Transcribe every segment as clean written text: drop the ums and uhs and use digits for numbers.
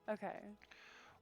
Okay.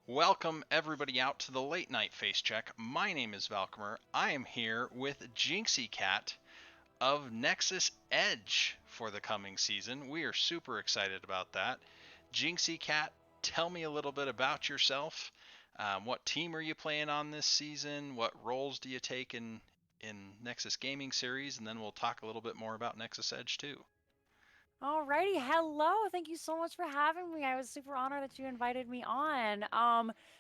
Welcome everybody out to the late night face check. My name is Valcomer. I am here with Jinxeekatt of Nexus Edge for the coming season. We are super excited about that. Jinxeekatt, tell me a little bit about yourself. What team are you playing on this season? What roles do you take in Nexus Gaming Series? And then we'll talk a little bit more about Nexus Edge too. Alrighty, hello. Thank you so much for having me. I was super honored that you invited me on.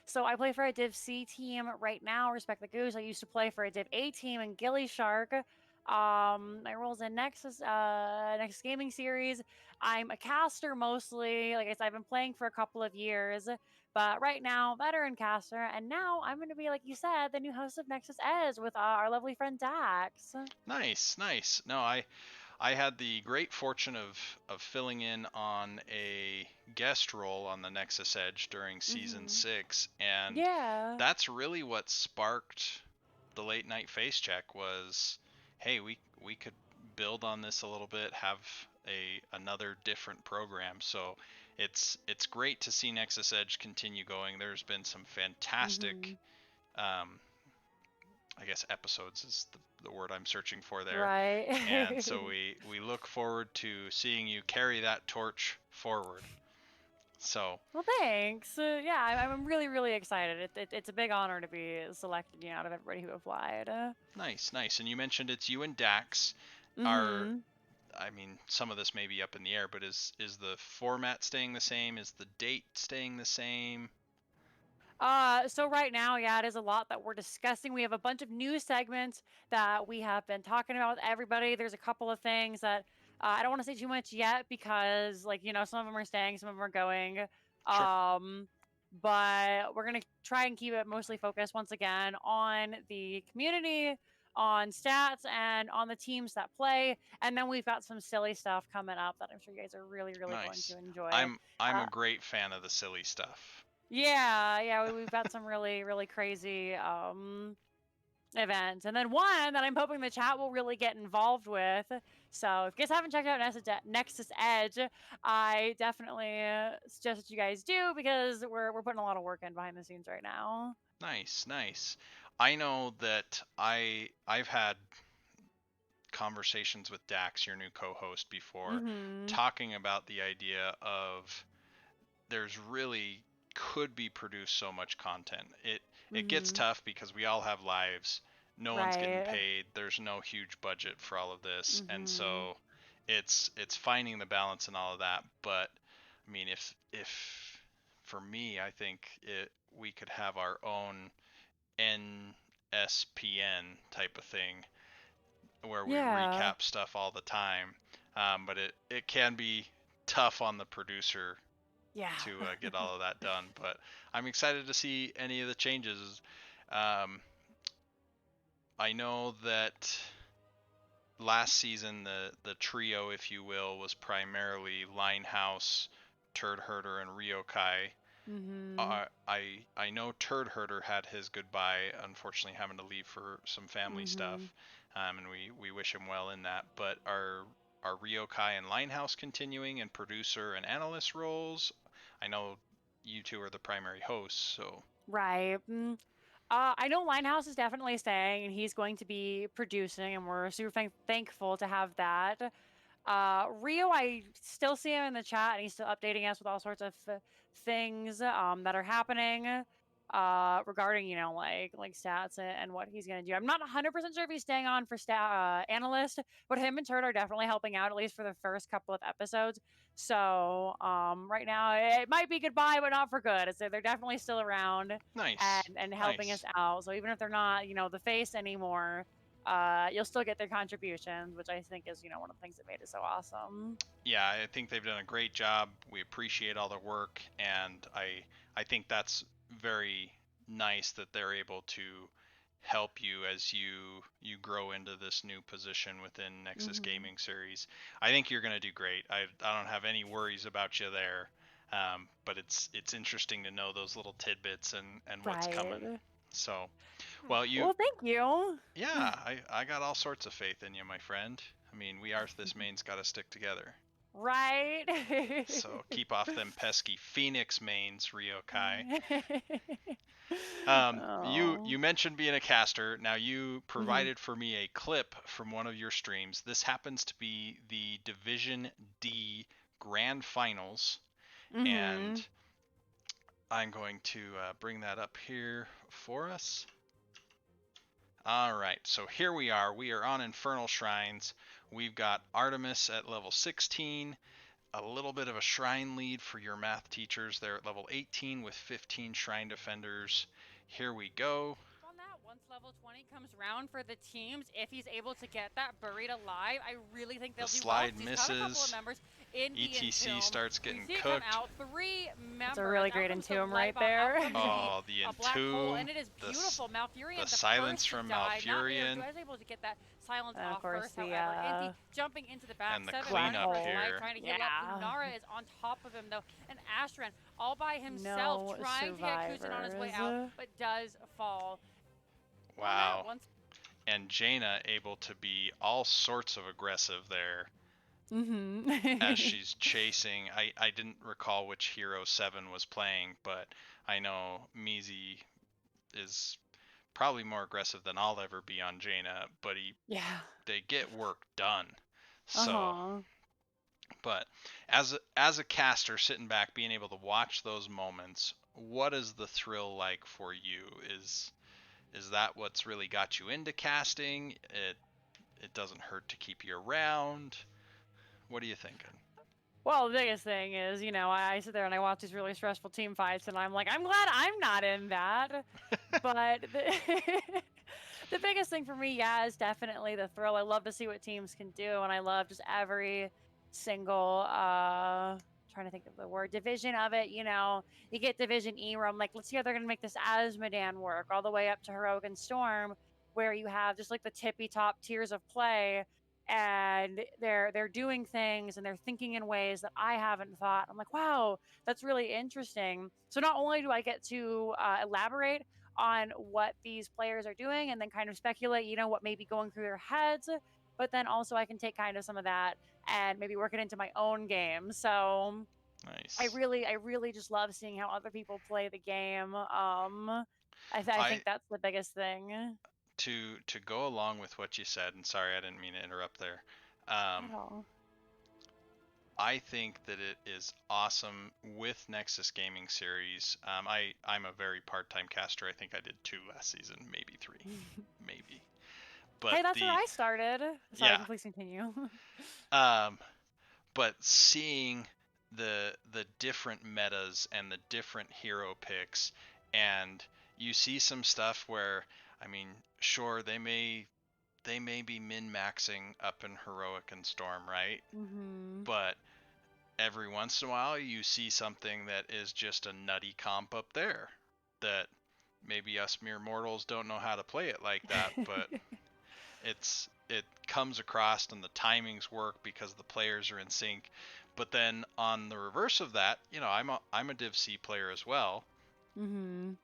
So I play for a Div C team right now, Respect the Goose. I used to play for a Div A team in Gilly Shark. My roles in Nexus Gaming Series. I'm a caster mostly. Like I said, I've been playing for a couple of years, but right now, veteran caster. And now I'm going to be, like you said, the new host of Nexus Edge with our lovely friend Dax. Nice, nice. No, I had the great fortune of filling in on a guest role on the Nexus Edge during season Mm-hmm. 6, and Yeah. that's really what sparked the late night face check was, hey, we could build on this a little bit, have a another different program. So it's great to see Nexus Edge continue going. There's been some fantastic Mm-hmm. um, I guess episodes is the word I'm searching for there. And so Right. we look forward to seeing you carry that torch forward. So Well, thanks. Yeah, I'm really, really excited. It's a big honor to be selected, out of everybody who applied. nice, nice. And you mentioned it's you and Dax. Are Mm-hmm. I mean, some of this may be up in the air, but is the format staying the same? Is the date staying the same? So right now, yeah, it is a lot that we're discussing. We have a bunch of new segments that we have been talking about with everybody. There's a couple of things that I don't want to say too much yet because, like, some of them are staying, some of them are going. Sure. Um, but we're gonna try and keep it mostly focused once again on the community, on stats, and on the teams that play. And then we've got some silly stuff coming up that I'm sure you guys are really, really going Nice. to enjoy. I'm Uh, a great fan of the silly stuff. yeah, yeah, we've got some really, really crazy events. And then one that I'm hoping the chat will really get involved with. So if you guys haven't checked out Nexus Edge, I definitely suggest that you guys do because we're putting a lot of work in behind the scenes right now. Nice, nice. I know that I've had conversations with Dax, your new co-host, before, Mm-hmm. talking about the idea of there's really could be produced so much content. It gets Mm-hmm. tough because we all have lives. No one's getting Right. paid. There's no huge budget for all of this, and Mm-hmm. so it's finding the balance and all of that. But I mean, if for me, I think we could have our own NSPN type of thing where we Yeah. recap stuff all the time. But it can be tough on the producer Yeah. to get all of that done. But I'm excited to see any of the changes. Um, I know that last season the trio, if you will, was primarily Linehouse, Turd Herder, and Ryokai. Mm-hmm. I know Turd Herder had his goodbye, unfortunately having to leave for some family Mm-hmm. stuff, and we wish him well in that. But are Ryokai and Linehouse continuing in producer and analyst roles? I know you two are the primary hosts, so Right. I know Linehouse is definitely staying, and he's going to be producing, and we're super thankful to have that. Rio, I still see him in the chat, and he's still updating us with all sorts of things that are happening regarding, like stats and what he's gonna do. I'm not 100% sure if he's staying on for analyst, but him and Turd are definitely helping out at least for the first couple of episodes. So right now it might be goodbye, but not for good. They're definitely still around nice, and helping us nice. out. So even if they're not, the face anymore, you'll still get their contributions, which I think is, one of the things that made it so awesome. Yeah, I think they've done a great job. We appreciate all their work, and I think that's very nice that they're able to help you as you grow into this new position within Nexus Hmm. Gaming Series. I think you're going to do great. I don't have any worries about you there. But it's interesting to know those little tidbits and what's coming. Right. So, well, you Well, thank you. yeah, I got all sorts of faith in you, my friend. I mean, we are this main's got to stick together. Right? So keep off them pesky Phoenix mains, Ryokai. Oh. You mentioned being a caster. Now you Mhm. provided for me a clip from one of your streams. This happens to be the Division D Grand Finals, and Mhm. I'm going to bring that up here for us. All right, so here we are. We are on Infernal Shrines. We've got Artemis at level 16, a little bit of a shrine lead for your math teachers. They're at level 18 with 15 shrine defenders. Here we go. On that, once level 20 comes around for the teams, if he's able to get that buried alive, I really think The they'll do well slide because he's got a couple of misses. members in the ETC entomb. starts We getting see it come cooked. out, three That's a members. really Out great comes the entomb light right bomb, out there. comes the Oh, the black hole, and entomb. it is The, beautiful. the Malfurion, the silence first to from die, not Malfurion. was able to get that silence And of off course first, the however. Inti jumping into the back, And the seven black running cleanup for his hole. life, here. trying to heal up. Yeah. Lunara is on top of him, though, and Astran all by himself, No trying to get Kusin on his way out, survivors. but does fall. On that Wow. once. And Jaina able to be all sorts of aggressive there as Mhm. she's chasing. I didn't recall which hero 7 was playing, but I know Mizi is probably more aggressive than I'll ever be on Jaina, but Yeah. they get work done. So, Uh-huh. but as a caster sitting back being able to watch those moments, what is the thrill like for you? Is that what's really got you into casting? It doesn't hurt to keep you around. What are you thinking? Well, the biggest thing is, I sit there and I watch these really stressful team fights, and I'm like, I'm glad I'm not in that. But the biggest thing for me, yeah, is definitely the thrill. I love to see what teams can do, and I love just every single trying to think of the word division of it. You get Division E where I'm like, let's see how they're gonna make this Asmodan work, all the way up to Heroic and Storm, where you have just like the tippy top tiers of play, and they're doing things and they're thinking in ways that I haven't thought. I'm like, wow, that's really interesting. So not only do I get to elaborate on what these players are doing and then kind of speculate, what may be going through their heads, but then also I can take kind of some of that and maybe work it into my own game. So Nice. I really just love seeing how other people play the game. I I think that's the biggest thing to go along with what you said, and sorry I didn't mean to interrupt there. Um, at all. I think that it is awesome with Nexus Gaming Series. I'm a very part-time caster. I think I did 2 last season, maybe 3, maybe. But Hey, that's where I started. Sorry, yeah, please continue. um, but seeing the different metas and the different hero picks, and you see some stuff where, I mean, sure they may be min maxing up in Heroic and Storm, right? Mhm. But every once in a while you see something that is just a nutty comp up there that maybe us mere mortals don't know how to play it like that, but it comes across and the timings work because the players are in sync. But then on the reverse of that, I'm a Div C player as well. Mhm.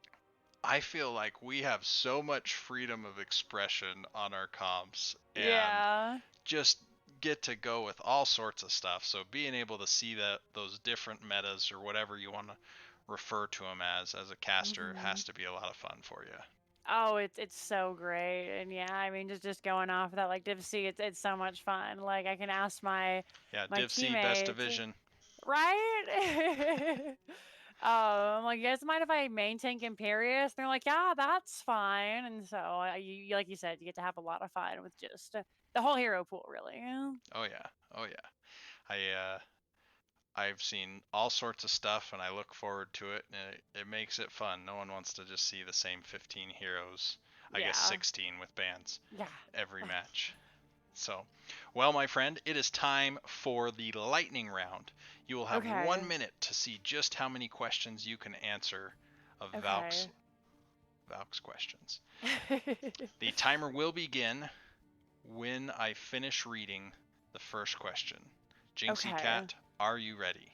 I feel like we have so much freedom of expression on our comps and Yeah. just get to go with all sorts of stuff. So being able to see those different metas or whatever you want to refer to them as a caster Mhm. has to be a lot of fun for you. Oh, it's so great, and yeah, I mean, just going off of that, like Div C, it's so much fun. Like I can ask Yeah, my Div C best teammates, division. right? I'm like, you guys mind if I main tank Imperious? They're like, yeah, that's fine. And so, like you said, you get to have a lot of fun with just the whole hero pool, really. Oh yeah, oh yeah. I've seen all sorts of stuff and I look forward to it, and it makes it fun. No one wants to just see the same 15 heroes. I guess Yeah, 16 with bans yeah. every match. So, well, my friend, it is time for the lightning round. You will have Okay, 1 minute to see just how many questions you can answer of okay. Valk's questions. The timer will begin when I finish reading the first question. Okay, Jinxeekatt, are you ready?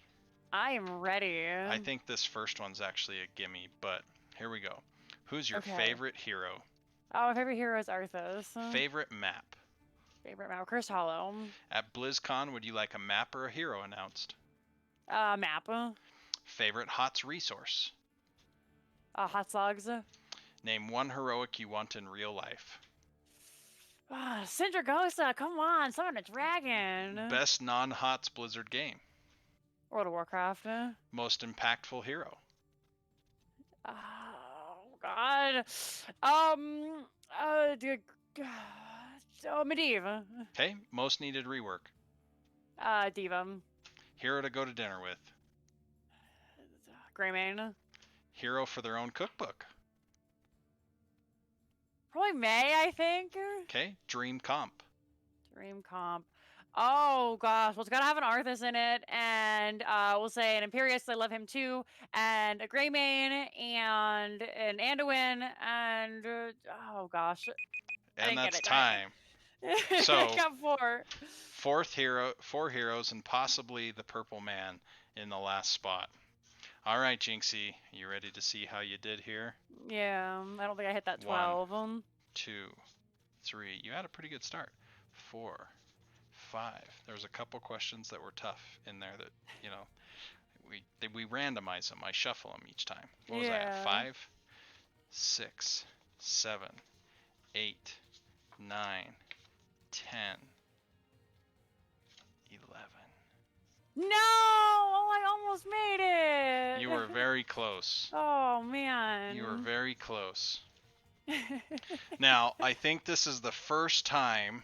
I am ready. I think this first one's actually a gimme, but here we go. Who's your Okay. favorite hero? Oh, my favorite hero is Arthas. Favorite map? Favorite map? Chris Hollow. At BlizzCon, would you like a map or a hero announced? Map. Favorite HOTS resource? Hot Slogs. Name one heroic you want in real life. Sindragosa, come on, summon a dragon. Best non-HOTS Blizzard game. World of Warcraft. Most impactful hero. Oh God. Dude, Medivh. Okay, most needed rework. Diva. Hero to go to dinner with. Greymane. Hero for their own cookbook. Probably May, I think. Okay, dream comp. Dream comp. Oh gosh, well it's gotta have an Arthas in it, and we'll say an Imperius. I love him too, and a Greymane, and an Anduin, and oh gosh, And that's it, time. right? So I got 4. Four heroes, and possibly the Purple Man in the last spot. All right, Jinxie, you ready to see how you did here? Yeah, I don't think I hit that 12. 1, 2, 3. You had a pretty good start. 4, 5. There was a couple questions that were tough in there that, you know, we randomize them. I shuffle them each time. What was I at? 5, 6, 7, 8, 9, 10, 11. No! Oh, I almost made it! You were very close. Oh, man. You were very close. Now, I think this is the first time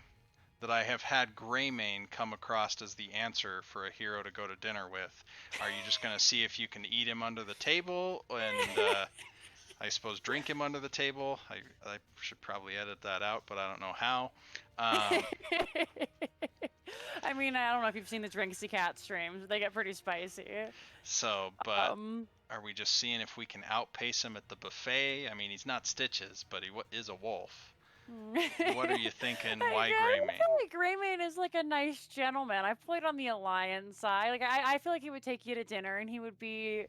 that I have had Greymane come across as the answer for a hero to go to dinner with. Are you just going to see if you can eat him under the table and I suppose drink him under the table? I should probably edit that out, but I don't know how. I mean, I don't know if you've seen the Jinxeekatt streams. They get pretty spicy. So, but are we just seeing if we can outpace him at the buffet? I mean, he's not Stitches, but he is a wolf. What are you thinking? Why Greymane? I feel like Greymane is like a nice gentleman. I've played on the Alliance side. Like, I feel like he would take you to dinner and he would be,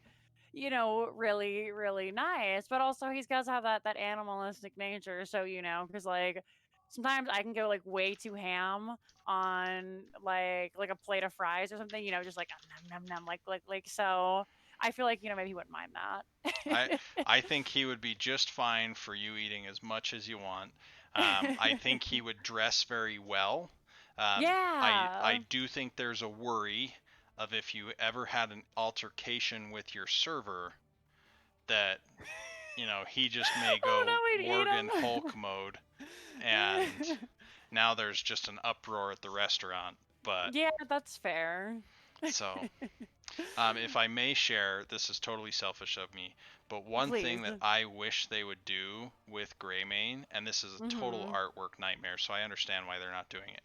you know, really, really nice. But also, he's got to have that animalistic nature. So, you know, because like sometimes I can go like way too ham on like a plate of fries or something. You know, just like nom nom nom, like so. I feel like, you know, maybe he wouldn't mind that. I think he would be just fine for you eating as much as you want. I think he would dress very well. Yeah. I do think there's a worry of if you ever had an altercation with your server that, you know, he just may go Morgan Hulk mode and now there's just an uproar at the restaurant. But yeah, that's fair. So, if I may share, this is totally selfish of me, but one thing that I wish they would do with Greymane, and this is a total artwork nightmare, so I understand why they're not doing it.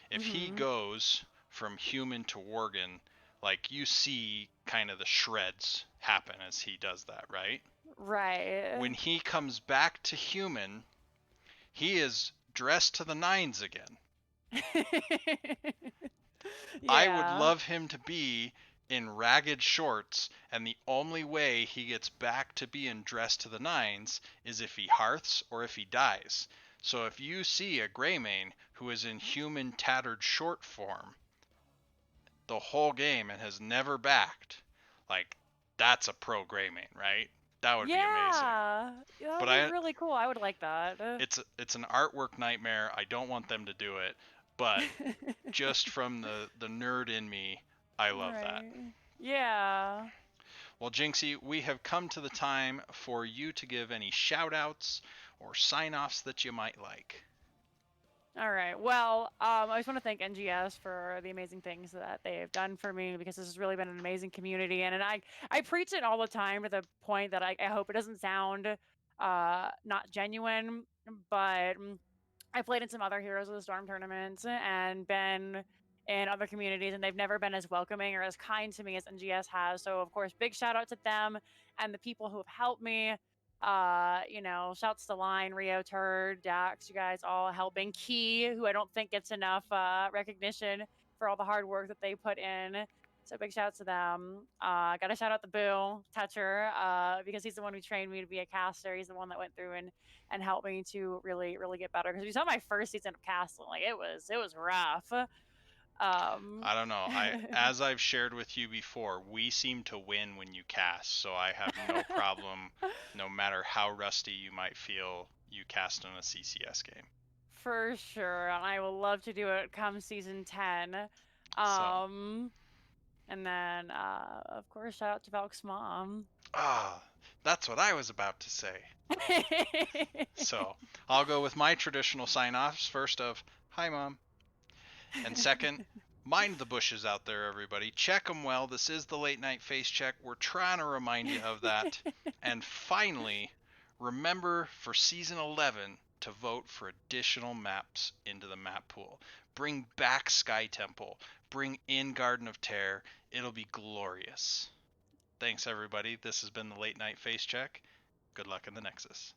If he goes from human to Worgen, like you see kind of the shreds happen as he does that, right? Right. When he comes back to human, he is dressed to the nines again. Yeah. I would love him to be in ragged shorts, and the only way he gets back to being dressed to the nines is if he hearths or if he dies. So if you see a Greymane who is in human tattered short form the whole game and has never backed, like, that's a pro Greymane, right? That would be amazing. Yeah, that would be really cool. I would like that. It's an artwork nightmare. I don't want them to do it, but just from the nerd in me, I love that. Yeah. Well, Jinxie, we have come to the time for you to give any shout-outs or sign-offs that you might like. All right. Well, I just want to thank NGS for the amazing things that they have done for me, because this has really been an amazing community. And I preach it all the time to the point that I hope it doesn't sound not genuine, but I played in some other Heroes of the Storm tournaments and been in other communities, and they've never been as welcoming or as kind to me as NGS has. So, of course, big shout out to them and the people who have helped me. You know, shouts to Line, Rio, Turd, Dax, you guys all helping. Key, who I don't think gets enough recognition for all the hard work that they put in So big shout out to them. Got to shout out the Boo Toucher because he's the one who trained me to be a caster. He's the one that went through and helped me to really get better. Because you saw my first season of casting, like it was rough. I don't know. As I've shared with you before, we seem to win when you cast, so I have no problem, no matter how rusty you might feel, you cast in a CCS game. For sure, and I will love to do it come season 10. So. And then of course shout out to Valk's mom. That's what I was about to say. So, I'll go with my traditional sign-offs. First of, hi mom. And second, mind the bushes out there, everybody. Check them well. This is the late night face check. We're trying to remind you of that. And finally, remember for season 11 to vote for additional maps into the map pool. Bring back Sky Temple. Bring in Garden of Terror. It'll be glorious. Thanks, everybody. This has been the late night face check. Good luck in the Nexus.